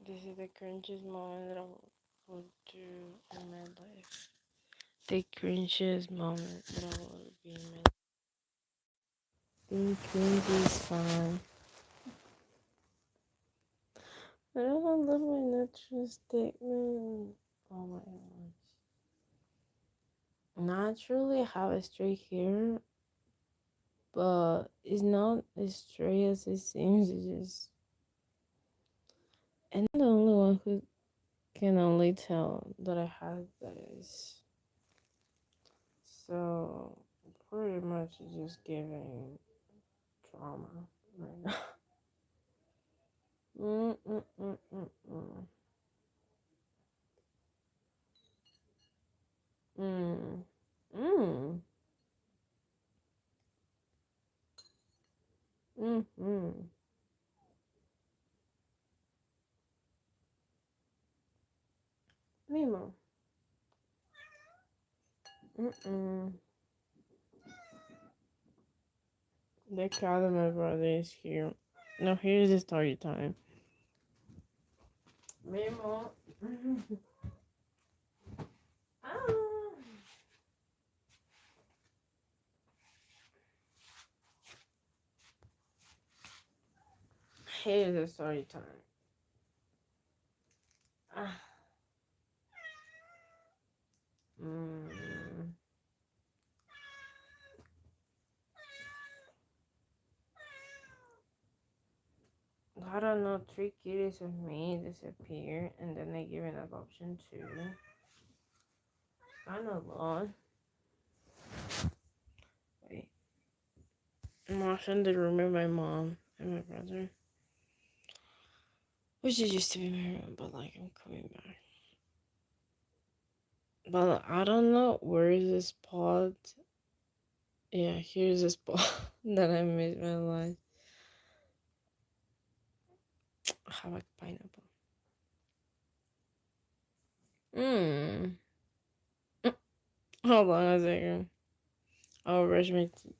This is the cringiest moment that I will do in my life. The cringiest moment that I will be in my life. Being cringy is fun. I don't love my natural statement. Oh my gosh. Naturally, I have a straight hair, but it's not as straight as it seems. It's just. And I'm the only one who can only tell that I have this. So, pretty much just giving drama right now. Mm, mm, mm, mm, mm. Mm. Mm. Mm. Mm. Mimo. Mm-mm. The cat of my brother is here. No, here's the story time. Mimo. Ah. Here's the story time. Ah. Mm. I don't know. Three kitties of me disappear, and then they give an adoption too. Kind of lot. Wait. I'm watching the room with my mom and my brother. Which is used to be my room, but like I'm coming back. But I don't know where is the spot. Yeah, here's a spot that I made my life. I have a pineapple. Mmm. Hold on a second. I'll brush my teeth.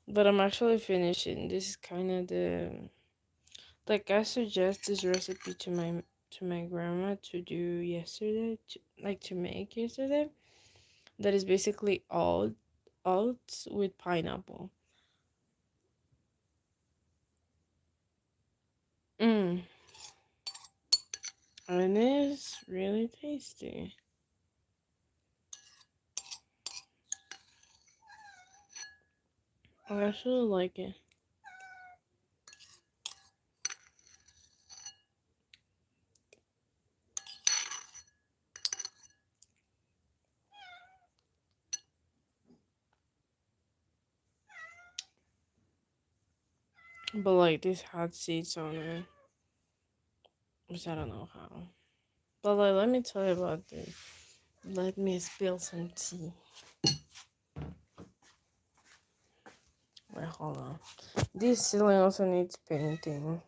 But I'm actually finishing. This is kind of the like I suggest this recipe to my grandma to do yesterday, to make yesterday. That is basically oats with pineapple. Mmm. And it's really tasty. I actually like it. But like this had seeds on it, which I don't know how. But like let me tell you about this. Let me spill some tea. Wait, hold on. This ceiling also needs painting.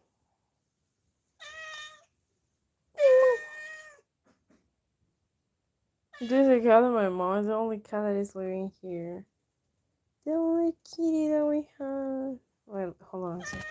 This is a cat of my mom. It's the only cat that is living here. The only kitty that we have. Wait, hold on a second.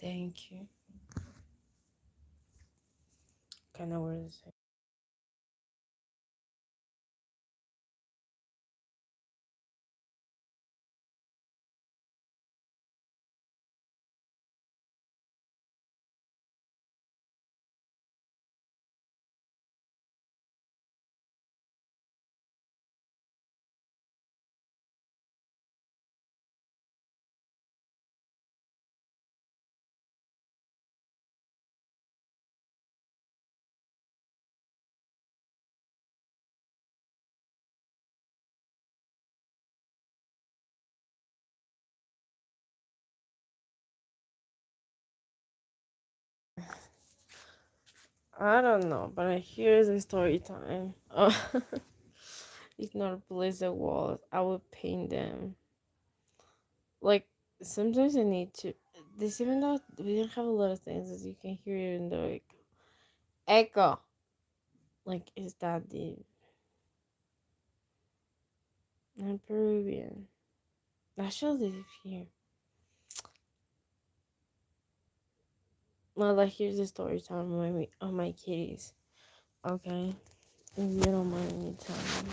Thank you. Kind of weird to say. I don't know, but here's a story time. Ignore blizzard walls. I would paint them. Like sometimes I need to. This even though we don't have a lot of things, as you can hear it in the echo. Like is that deep? I'm Peruvian. I should live here. Well, like here's the story time on my kitties. Okay, if you don't mind me telling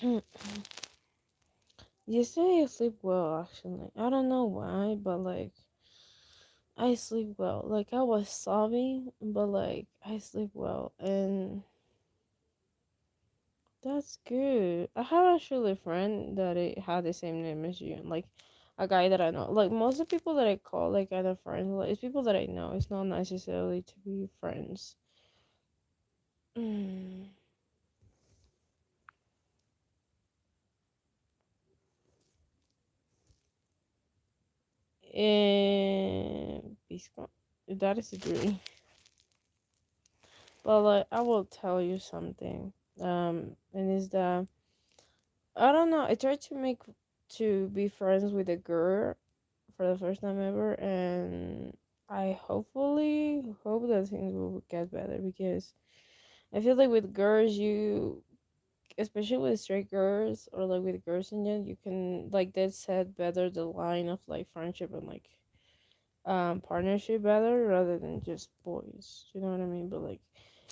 you. Yesterday I sleep well actually. I don't know why, but like I sleep well. Like I was sobbing, but like I sleep well, and that's good. I have actually a friend that it had the same name as you, and like a guy that I know. Like most of the people that I call like other friends, like it's people that I know. It's not necessarily to be friends. Mm. Bisco, that is a dream. But like I will tell you something. And is that I don't know. I tried to make to be friends with a girl for the first time ever, and I hopefully hope that things will get better because I feel like with girls, you, especially with straight girls or like with girls in general, you can like that said better the line of like friendship and like partnership better rather than just boys. You know what I mean? But like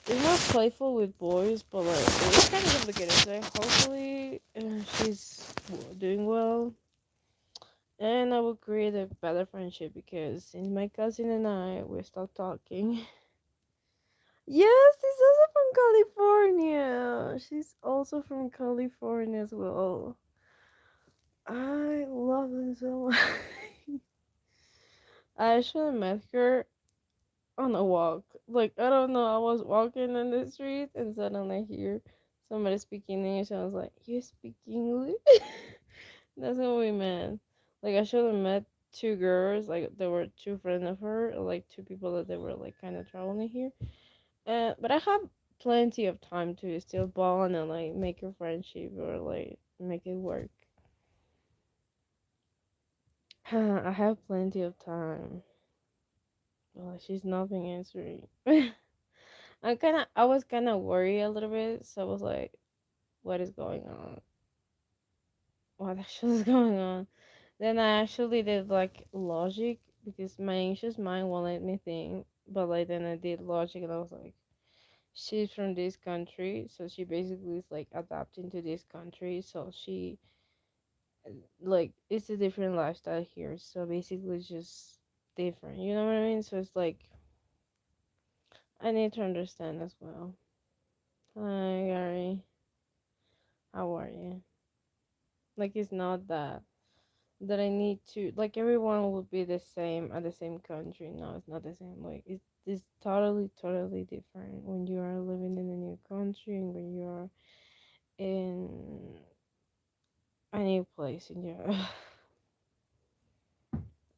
it's more playful with boys, but like it's kind of complicated. So hopefully she's doing well, and I will create a better friendship because since my cousin and I we stopped talking. Yes, she's also from California. She's also from California as well. I love them so much. I actually met her on a walk. Like I don't know, I was walking in the street and suddenly I hear somebody speaking English. I was like, "You speak English?" That's how we met. Like I should have met two girls. Like there were two friends of her, like two people that they were like kind of traveling here. But I have plenty of time to still bond and like make a friendship or like make it work. I have plenty of time. Well, she's not been answering. I was kind of worried a little bit, so I was like, what is going on? What actually is going on? Then I actually did like logic because my anxious mind won't let me think. But like then I did logic and I was like, she's from this country, so she basically is like adapting to this country. So she like it's a different lifestyle here. So basically it's just different. You know what I mean? So it's like I need to understand as well. Hi Gary, how are you? Like it's not that I need to like everyone will be the same at the same country. No, it's not the same. Like it's totally different when you are living in a new country and when you are in a new place in your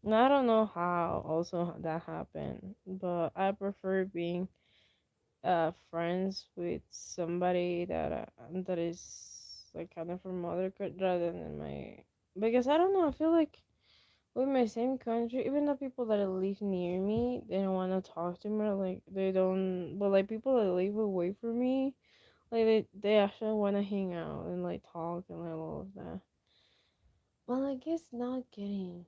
I don't know how also that happened, but I prefer being friends with somebody that is like kind of from other country rather than my because I don't know, I feel like with my same country, even the people that live near me, they don't want to talk to me. Like they don't, but like people that live away from me, like they actually want to hang out and like talk and like all of that. Well, I guess not getting.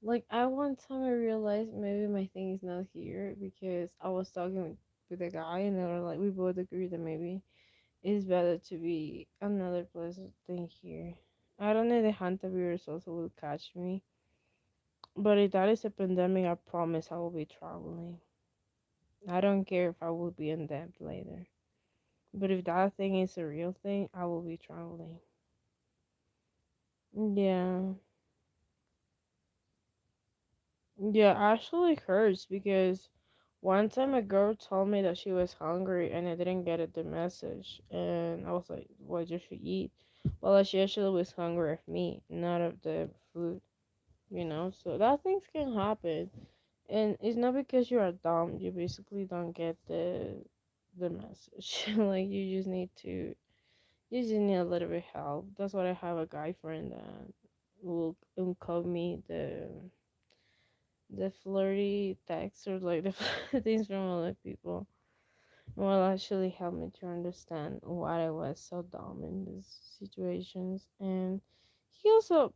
Like, I one time I realized maybe my thing is not here because I was talking with a guy and they were like, we both agreed that maybe it's better to be another place than here. I don't know if the hantavirus also will catch me, but if that is a pandemic, I promise I will be traveling. I don't care if I will be in debt later. But if that thing is a real thing, I will be traveling. Yeah. Yeah, actually hurts because one time a girl told me that she was hungry and I didn't get it the message. And I was like, what did she eat? Well, she actually was hungry of me, not of the food, you know? So that things can happen. And it's not because you are dumb, you basically don't get the message. Like you just need a little bit help. That's why I have a guy friend that will call me the flirty texts or like the things from other people will actually help me to understand why I was so dumb in these situations. And he also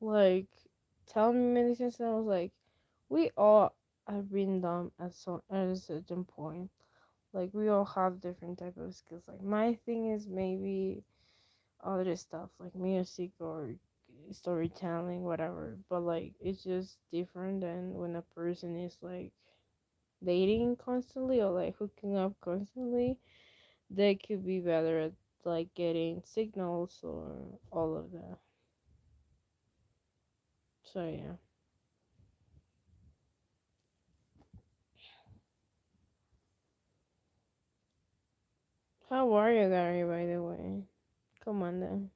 like tell me many things, and I was like, we all have been dumb at a certain point. Like we all have different type of skills. Like my thing is maybe other stuff like music or storytelling, whatever. But like it's just different than when a person is like dating constantly or like hooking up constantly. They could be better at like getting signals or all of that. So yeah. How are you, Gary? By the way, come on then.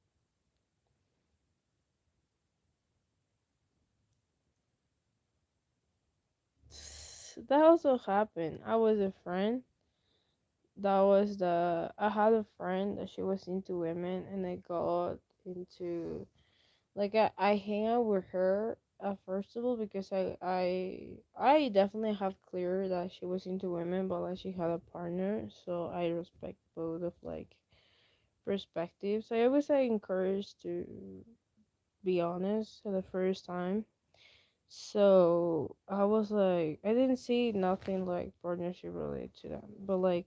That also happened. I was a friend. That was the I had a friend that she was into women, and I got into like I hang out with her first of all because I definitely have clear that she was into women, but like she had a partner, so I respect both of like perspectives. I always like encourage to be honest at the first time. So I was like I didn't see nothing like partnership related to them, but like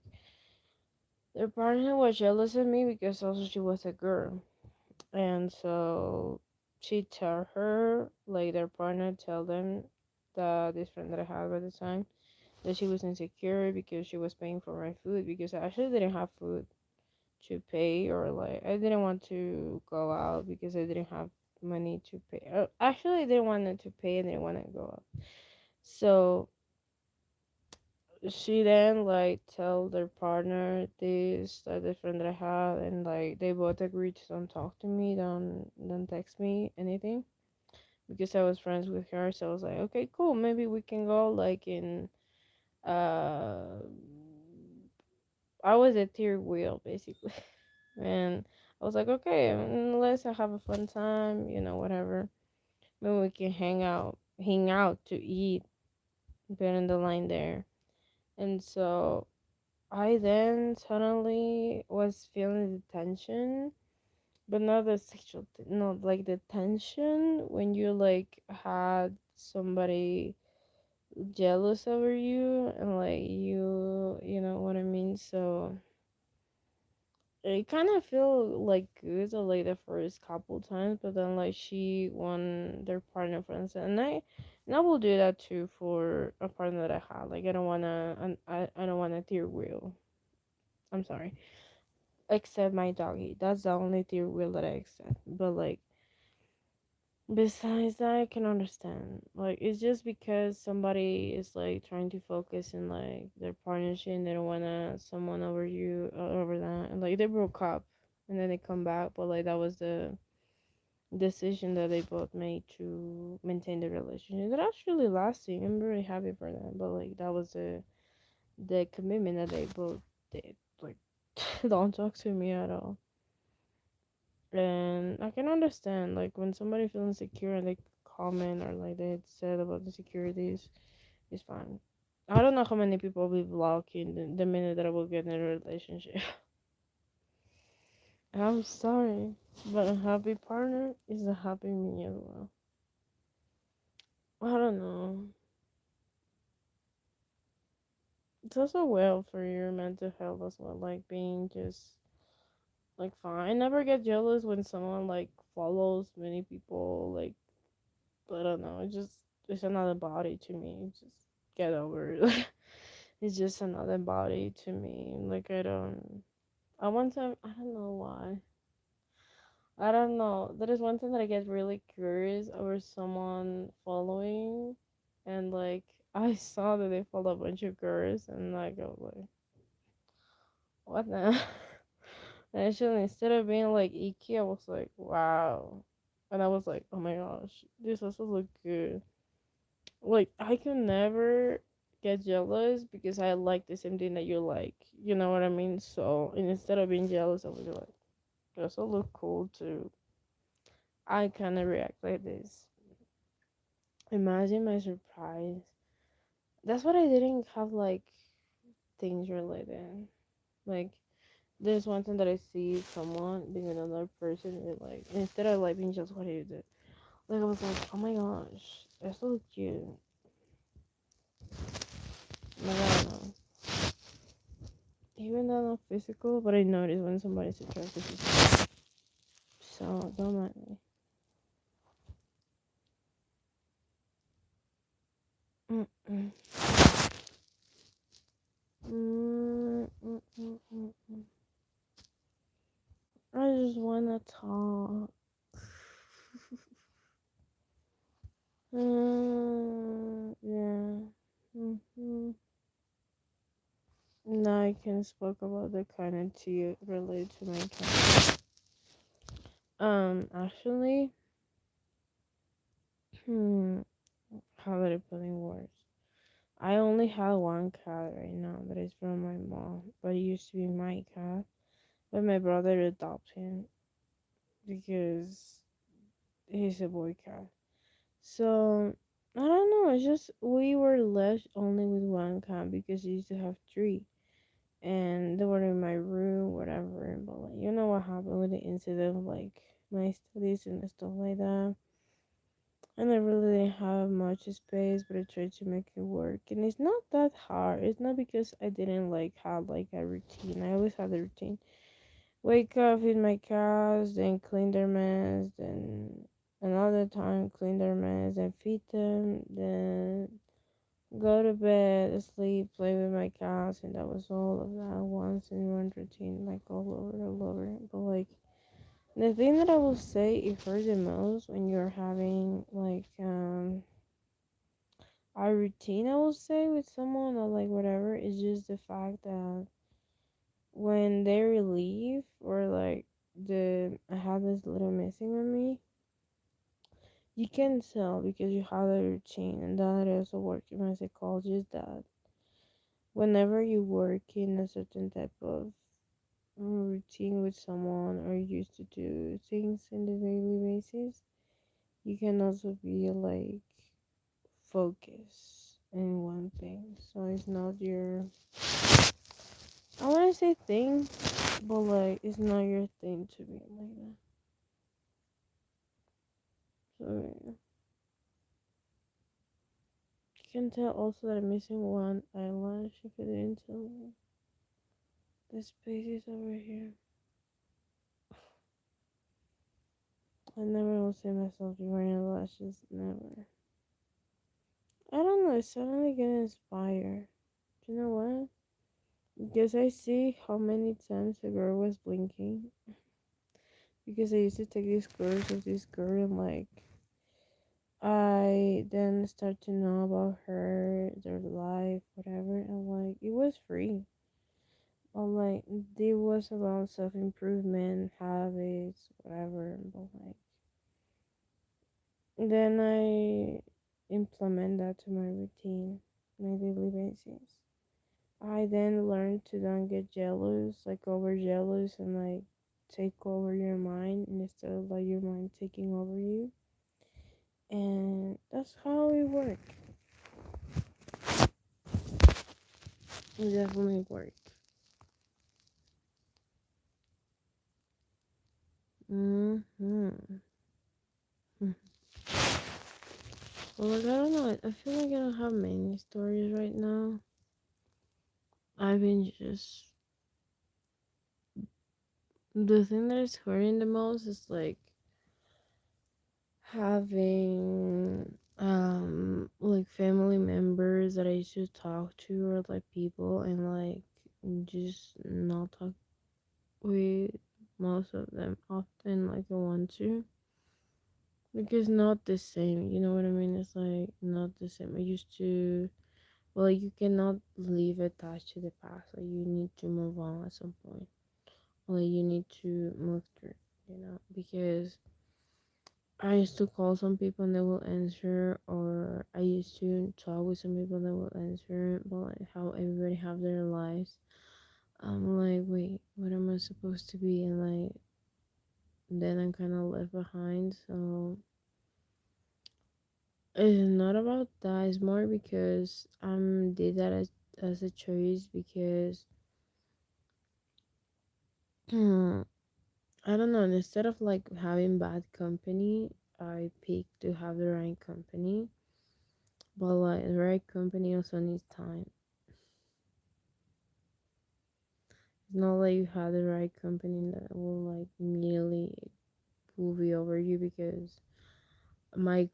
their partner was jealous of me because also she was a girl. And so she tell her, like their partner tell them that this friend that I had at the time that she was insecure because she was paying for my food because I actually didn't have food to pay or like I didn't want to go out because I didn't have money to pay. Actually, I didn't want to pay and didn't want to go out. So she then like tell their partner this that the friend that I had and like they both agreed to don't talk to me, don't text me anything because I was friends with her. So I was like, okay, cool. Maybe we can go like in uh I was a tier wheel basically. And I was like, okay, let's have a fun time, whatever. Maybe we can hang out to eat, get in the line there. And so I then suddenly was feeling the tension, but not the sexual, not like the tension when you like had somebody jealous over you and like you know what I mean. So it kind of feel like good like the first couple times, but then like she won their partner friends, and I will do that too for a partner that I had. Like I don't wanna tear wheel. I'm sorry. Except my doggy. That's the only tear wheel that I accept. But like besides that, I can understand. Like it's just because somebody is like trying to focus in like their partnership and they don't wanna someone over you over that, and like they broke up and then they come back, but like that was the decision that they both made to maintain the relationship. That actually lasting. I'm very happy for them. But like that was the commitment that they both did. Like don't talk to me at all. And I can understand, like, when somebody feels insecure and they comment or like they said about insecurities, it's fine. I don't know how many people will be blocking the minute that I will get in a relationship. I'm sorry, but a happy partner is a happy me as well. I don't know. It's also well for your mental health as well, like being just like fine. I never get jealous when someone like follows many people. Like I don't know, it's another body to me. Just get over it. It's just another body to me. Like I don't. I one time I don't know why. I don't know. That is one thing that I get really curious over someone following, and like I saw that they follow a bunch of girls, and like I was like, what the? And actually, instead of being like icky, I was like, wow, and I was like, oh my gosh, this also look good. Like I can never get jealous because I like the same thing that you like. You know what I mean? So and instead of being jealous, I was like, this also look cool too. I kind of react like this. Imagine my surprise. That's what I didn't have like things related. Like there's one thing that I see someone being another person and like instead of like being just what you did. Like I was like, oh my gosh, that's so cute. Like I don't know. Even though not physical, but I notice when somebody's attracted to me. So don't mind me. Mm-mm. Mm-mm-mm-mm. I just wanna talk. Yeah. Mm-hmm. Now I can speak about the kind of tea related to my cat. Actually, hmm, how did I put in words? I only have one cat right now that is from my mom, but it used to be my cat. But my brother adopted him because he's a boy cat. So I don't know. It's just we were left only with one cat because he used to have three. And they were in my room, whatever. But like, you know what happened with the incident, like my studies and stuff like that. And I really didn't have much space, but I tried to make it work. And it's not that hard. It's not because I didn't like have like a routine. I always had a routine. Wake up, feed my cats, then clean their mess, then another time clean their mess, then feed them, then go to bed, sleep, play with my cats, and that was all of that once in one routine, like all over, all over. But like the thing that I will say it hurts the most when you're having like a routine, I will say with someone or like whatever, is just the fact that when they leave or like the I have this little missing on me, you can tell because you have a routine, and that I also work with my psychologist that whenever you work in a certain type of routine with someone or used to do things in the daily basis, you can also be like focused in one thing. So it's not your I wanna say thing, but like it's not your thing to be like that. So yeah. You can tell also that I'm missing one eyelash if I didn't tell you. The space is over here. I never will see myself wearing eyelashes, never. I don't know, I suddenly get inspired. Do you know what? Because I see how many times a girl was blinking. Because I used to take these course of this girl and like I then start to know about her, their life, whatever, and like it was free. But like it was about self improvement, habits, whatever. But like then I implement that to my routine, my daily basis. I then learned to don't get jealous, like over jealous and like take over your mind instead of like your mind taking over you. And that's how it work. It definitely work. Hmm. Well, like, I don't know. I feel like I don't have many stories right now. I've been just the thing that is hurting the most is like having like family members that I used to talk to or like people and like just not talk with most of them often like I want to because not the same, you know what I mean? It's like not the same. I used to, well, you cannot live attached to the past. Like you need to move on at some point. Like you need to move through, because I used to call some people and they will answer, or I used to talk with some people that will answer, but like how everybody have their lives. I'm like, wait, what am I supposed to be? And like, then I'm kind of left behind. So it's not about that. It's more because did that as a choice because I don't know. Instead of like having bad company, I picked to have the right company. But like the right company also needs time. It's not like you have the right company that will like immediately move you over you because my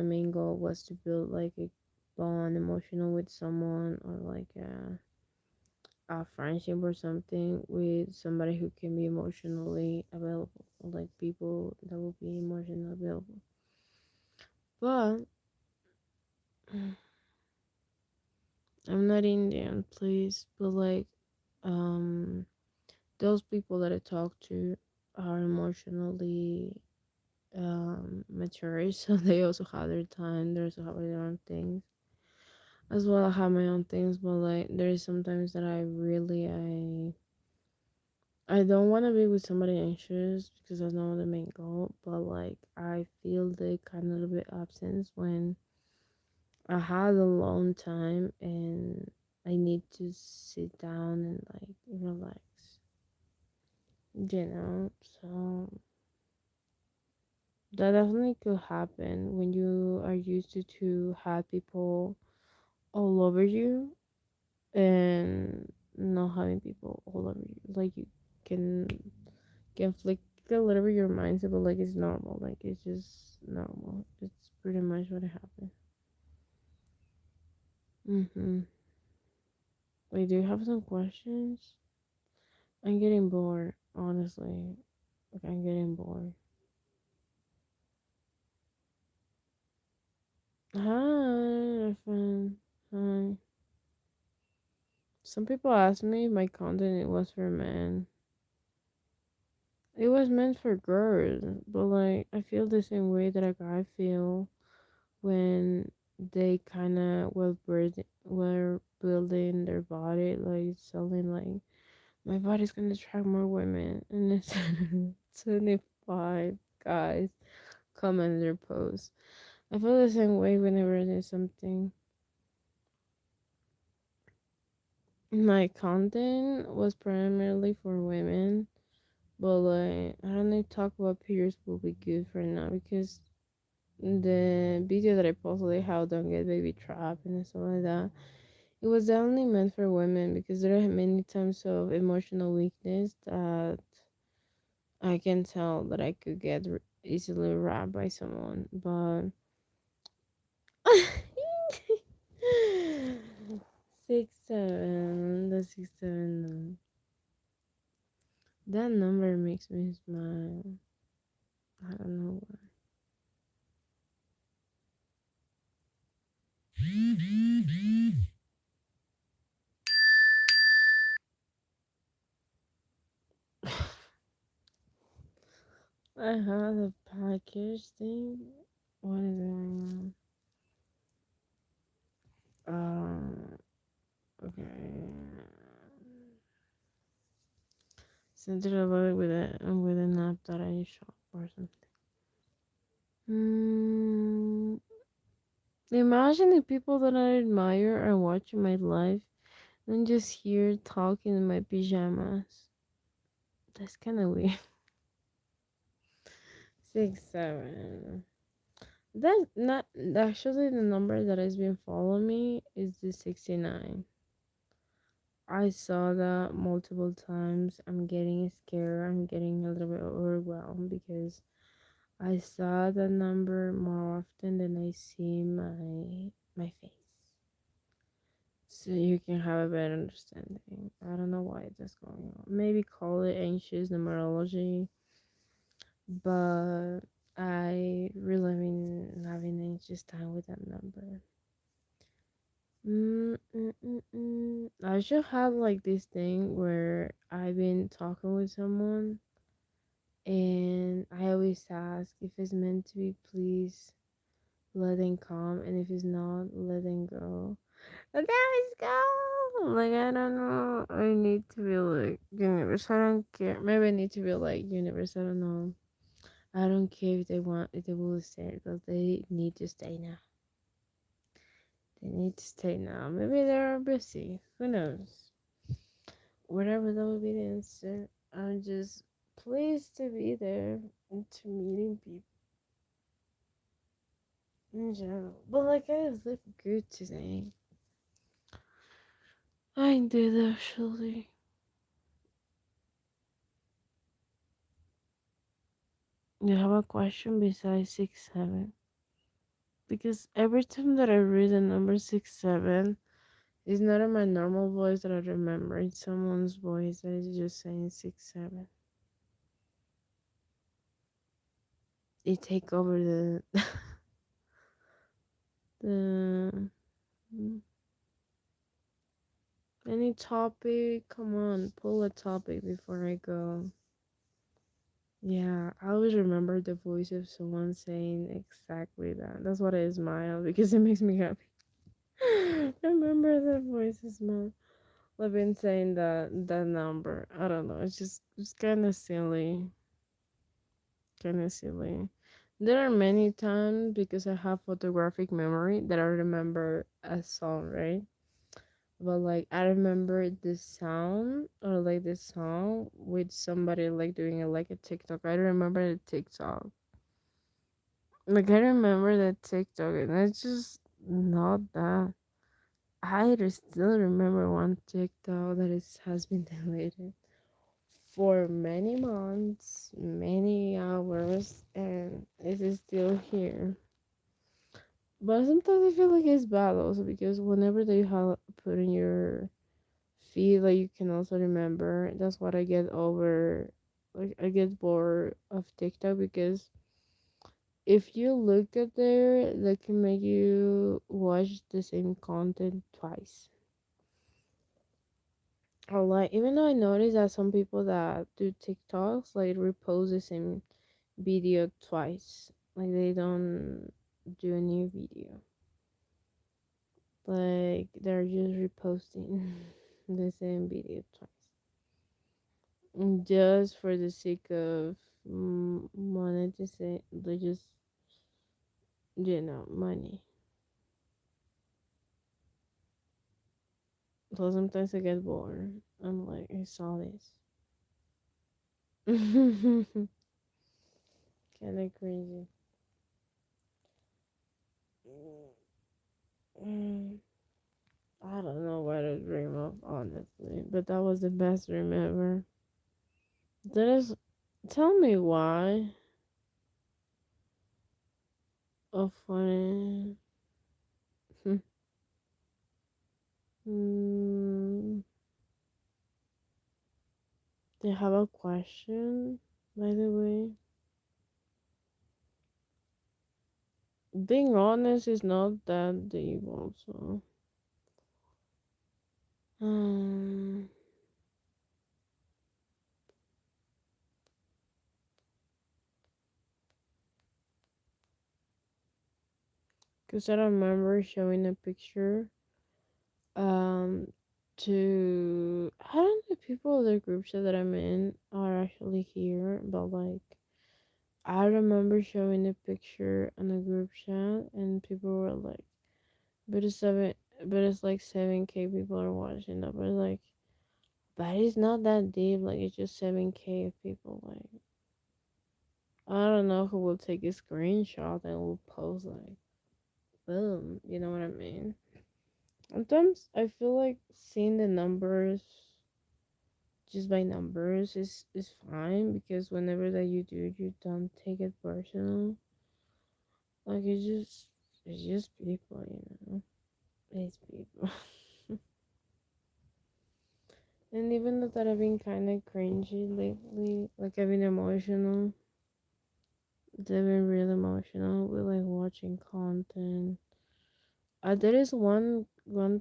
main goal was to build like a bond emotional with someone or like a friendship or something with somebody who can be emotionally available, like people that will be emotionally available. But I'm not Indian, please. But like, um, those people that I talk to are emotionally mature, so they also have their time. They also have their own things. As well, I have my own things, but like, there is sometimes that I don't want to be with somebody anxious because that's not the main goal. But like, I feel the kind of little bit absence when I had a long time and I need to sit down and like relax, you know. So that definitely could happen when you are used to have people all over you and not having people all over you. Like you can flick a little bit your mindset, but like it's normal. Like it's just normal. It's pretty much what happened. Wait, do you have some questions? I'm getting bored, honestly. Like I'm getting bored. Hi, friend. Hi. Some people ask me if my content it was for men. It was meant for girls, but like I feel the same way that a guy feel when they kind of were building their body, like selling like my body's gonna attract more women, and it's 25 guys comment their post. I feel the same way whenever there's something. My content was primarily for women, but like I don't know, talk about periods will be good for now because the video that I posted, like how don't get baby trapped and stuff like that, it was definitely meant for women because there are many times of emotional weakness that I can tell that I could get easily wrapped by someone, but 6'7", the 6'7". That number makes me smile. I don't know why. I have a package thing. What is going on? Okay. Sent it over with an app that I shop or something. Hmm. Imagine the people that I admire are watching my life and just here talking in my pajamas. That's kind of weird. 67. That not actually the number that has been following me is the 69. I saw that multiple times. I'm getting scared. I'm getting a little bit overwhelmed because I saw that number more often than I see my face. So you can have a better understanding. I don't know why that's going on. Maybe call it anxious numerology, but I really been having anxious time with that number. I should have like this thing where I've been talking with someone and I always ask if it's meant to be, please let them come, and if it's not, let them go. Okay, let's go. Like I don't know. I need to be like universe. I don't care. Maybe I need to be like universe. I don't know. I don't care if they want if they will stay because they need to stay now. They need to stay now. Maybe they're busy. Who knows? Whatever that would be the answer. I'm just pleased to be there and to meeting people in general. But like I look good today. I did actually. You have a question besides 6 7? Because every time that I read the number 6 7, it's not in my normal voice that I remember. It's someone's voice that is just saying 6 7. It take over the the any topic. Come on, pull a topic before I go. Yeah, I always remember the voice of someone saying exactly that. That's what I smile because it makes me happy. Remember the voice is smile. I've been saying that number. I don't know. It's kind of silly. Kind of silly. There are many times because I have photographic memory that I remember a song, right? But like I remember the sound or like the song with somebody like doing it like a TikTok. I remember the TikTok. Like I remember that TikTok and it's just not that. Still remember one TikTok that has been deleted for many months, many hours, and it is still here. But sometimes I feel like it's bad also because whenever they have put in your feed, like you can also remember. That's what I get over. Like I get bored of TikTok because if you look at there, they can make you watch the same content twice. Or like even though I noticed that some people that do TikToks like repost the same video twice. Like they don't do a new video. Like they're just reposting the same video twice. Just for the sake of monetization, they just money. So sometimes I get bored. I'm like, I saw this. Kind of crazy. Mm, I don't know what to dream of, honestly, but that was the best dream ever. That is, tell me why. Oh, funny. mm, do you have a question, by the way? Being honest is not that deep, also. Um, because I remember showing a picture um to I don't know if people of the group chat that I'm in are actually here, but like I remember showing a picture on a group chat and people were like, but it's seven but it's like 7K people are watching that, but like but it's not that deep, like it's just 7K of people like I don't know who will take a screenshot and will post like boom, you know what I mean? Sometimes I feel like seeing the numbers just by numbers is fine because whenever that you do, you don't take it personal. Like it's just people, it's people. And even though that I've been kind of cringy lately, like I've been emotional, I've been real emotional with like watching content. There is one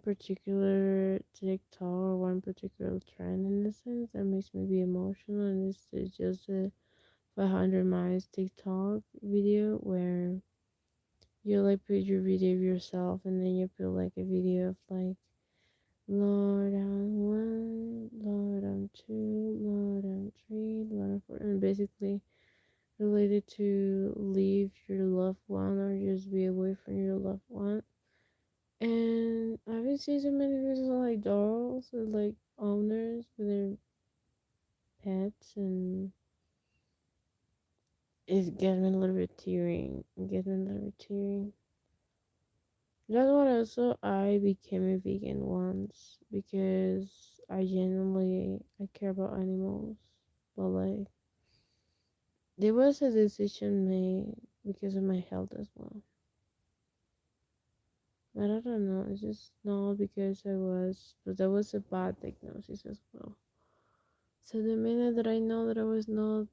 particular TikTok or one particular trend in the sense that makes me be emotional, and it's just a 500 miles TikTok video where you like put your video of yourself, and then you put like a video of like Lord I'm one, Lord I'm two, Lord I'm three, Lord I'm four, and basically related to leave your loved one or just be away from your loved one. And I've been seeing so many videos of like dogs or like owners with their pets, and it's getting me a little bit tearing. Getting me a little bit tearing. That's what also I became a vegan once because I genuinely I care about animals, but like there was a decision made because of my health as well. But I don't know, it's just not because but that was a bad diagnosis as well. So the minute that I know that I was not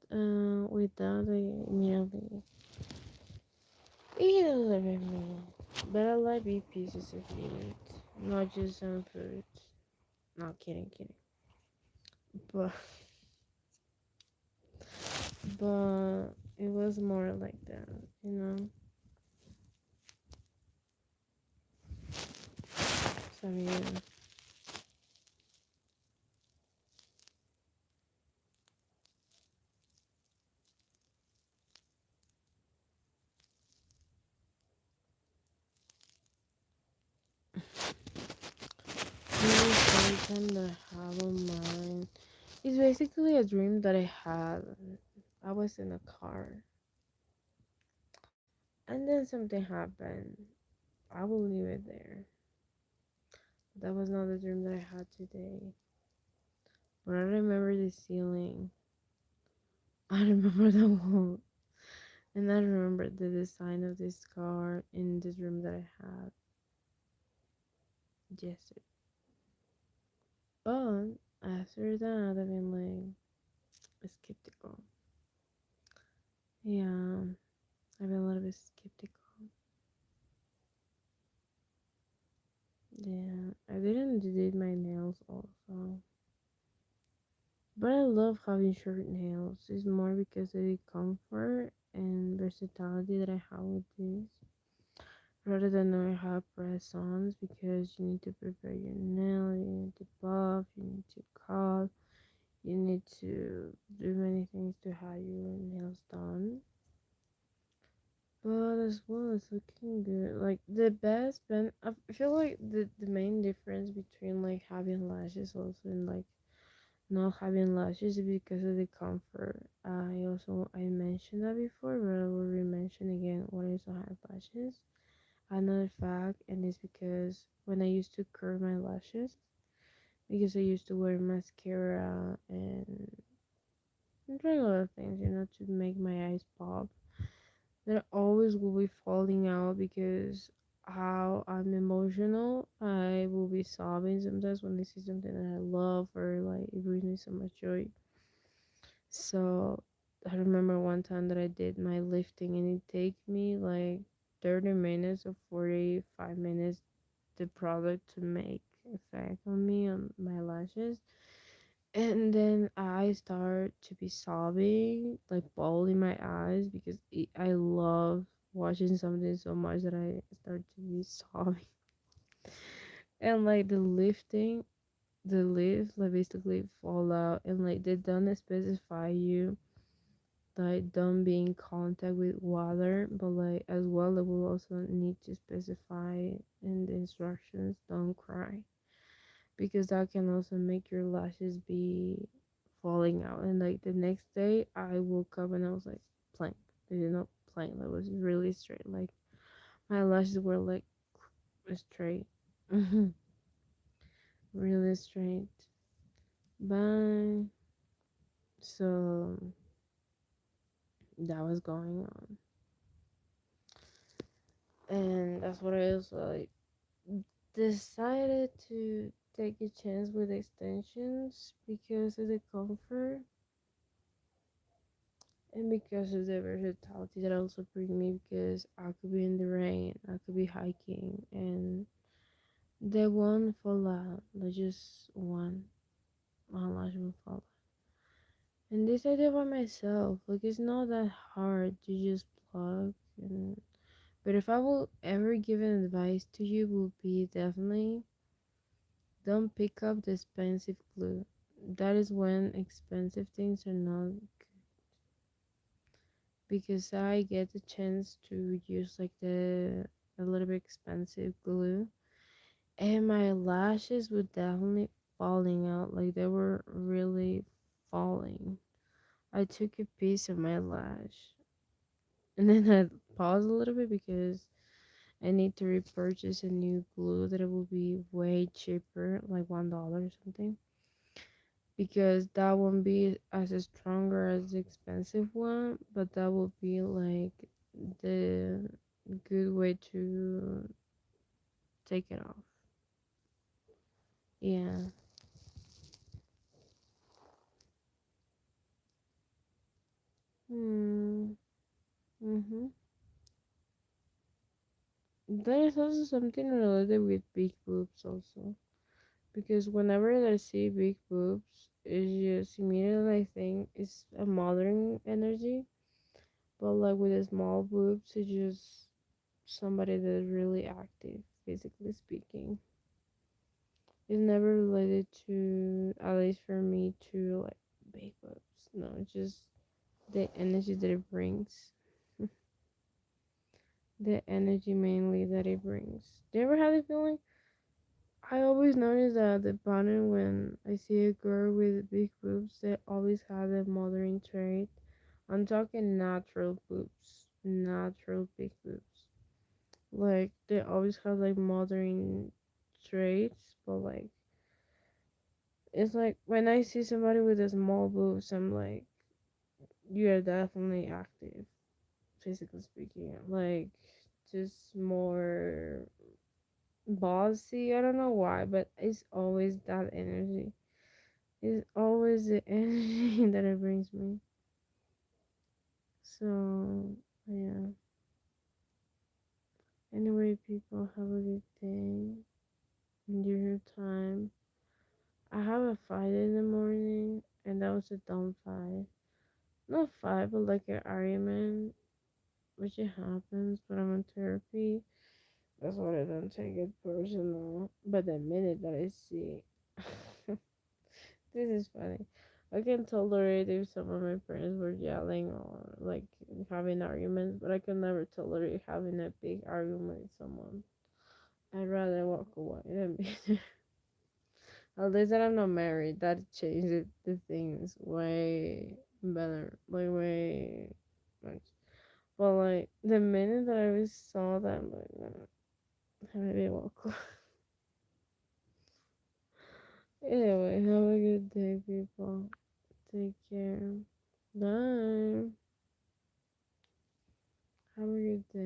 with that, I immediately eat a little bit more. But I like eat pieces of meat, not just some fruit. Not kidding, kidding. But but it was more like that, you know. So yeah, really something that I have on mind. It's basically a dream that I had. I was in a car, and then something happened. I will leave it there. That was not the dream that I had today. But I remember the ceiling. I remember the wall. And I remember the design of this car in this room that I had yesterday. But after that, I've been like skeptical. Yeah, I've been a little bit skeptical. Yeah, I didn't did my nails also. But I love having short nails. It's more because of the comfort and versatility that I have with this. Rather than knowing how press-ons because you need to prepare your nail, you need to buff, you need to cut, you need to do many things to have your nails done. But as well as looking good, like the best ben I feel like the main difference between like having lashes also and like not having lashes is because of the comfort. I mentioned that before, but I will re-mention again what is to have lashes. Another fact, and it's because when I used to curl my lashes, because I used to wear mascara and doing other things, to make my eyes pop, that always will be falling out because how I'm emotional. I will be sobbing sometimes when I see something that I love or like it brings me so much joy. So I remember one time that I did my lifting and it take me like 30 minutes or 45 minutes the product to make effect on me on my lashes, and then I start to be sobbing like bawling my eyes because I love watching something so much that I start to be sobbing. And like the lift like basically fall out, and like they don't specify you like don't be in contact with water, but like as well they will also need to specify in the instructions don't cry, because that can also make your lashes be falling out. And like the next day I woke up and I was like, plank. They did not plank. That was really straight. Like my lashes were like straight, really straight. But so that was going on, and that's what I was like decided to take a chance with extensions because of the comfort and because of the versatility that also bring me because I could be in the rain, I could be hiking and they won't fall out. Like just one lash will fall out. And this I did by myself. Like it's not that hard to just plug and but if I will ever give an advice to you will be definitely don't pick up the expensive glue. That is when expensive things are not good. Because I get the chance to use like the a little bit expensive glue and my lashes were definitely falling out. Like they were really falling. I took a piece of my lash and then I paused a little bit because I need to repurchase a new glue that it will be way cheaper, like $1 or something. Because that won't be as stronger as the expensive one, but that will be like the good way to take it off. Yeah. Hmm. Mhm. There is also something related with big boobs also, because whenever I see big boobs, it's just immediately I think it's a mothering energy, but like with the small boobs, it's just somebody that's really active, physically speaking. It's never related to, at least for me, to like big boobs. No, it's just the energy that it brings. The energy mainly that it brings. Do you ever have the feeling? I always notice that the pattern when I see a girl with big boobs, they always have a mothering trait. I'm talking natural boobs, natural big boobs. Like they always have like mothering traits, but like it's like when I see somebody with a small boobs, I'm like, you are definitely active, physically speaking. Like just more bossy. I don't know why, but it's always that energy. It's always the energy that it brings me. So yeah. Anyway, people, have a good day. Enjoy your time. I have a fight in the morning, and that was a dumb fight. Not fight, but like an argument, which it happens. But I'm in therapy. That's why I don't take it personal. But the minute that I see, this is funny. I can tolerate if some of my friends were yelling or like having arguments, but I can never tolerate having a big argument with someone. I'd rather walk away than be there. At least that I'm not married. That changes the things way better, like way much. But like the minute that I saw that, I'm like, no, maybe walk away. Anyway, have a good day, people. Take care. Bye. Have a good day.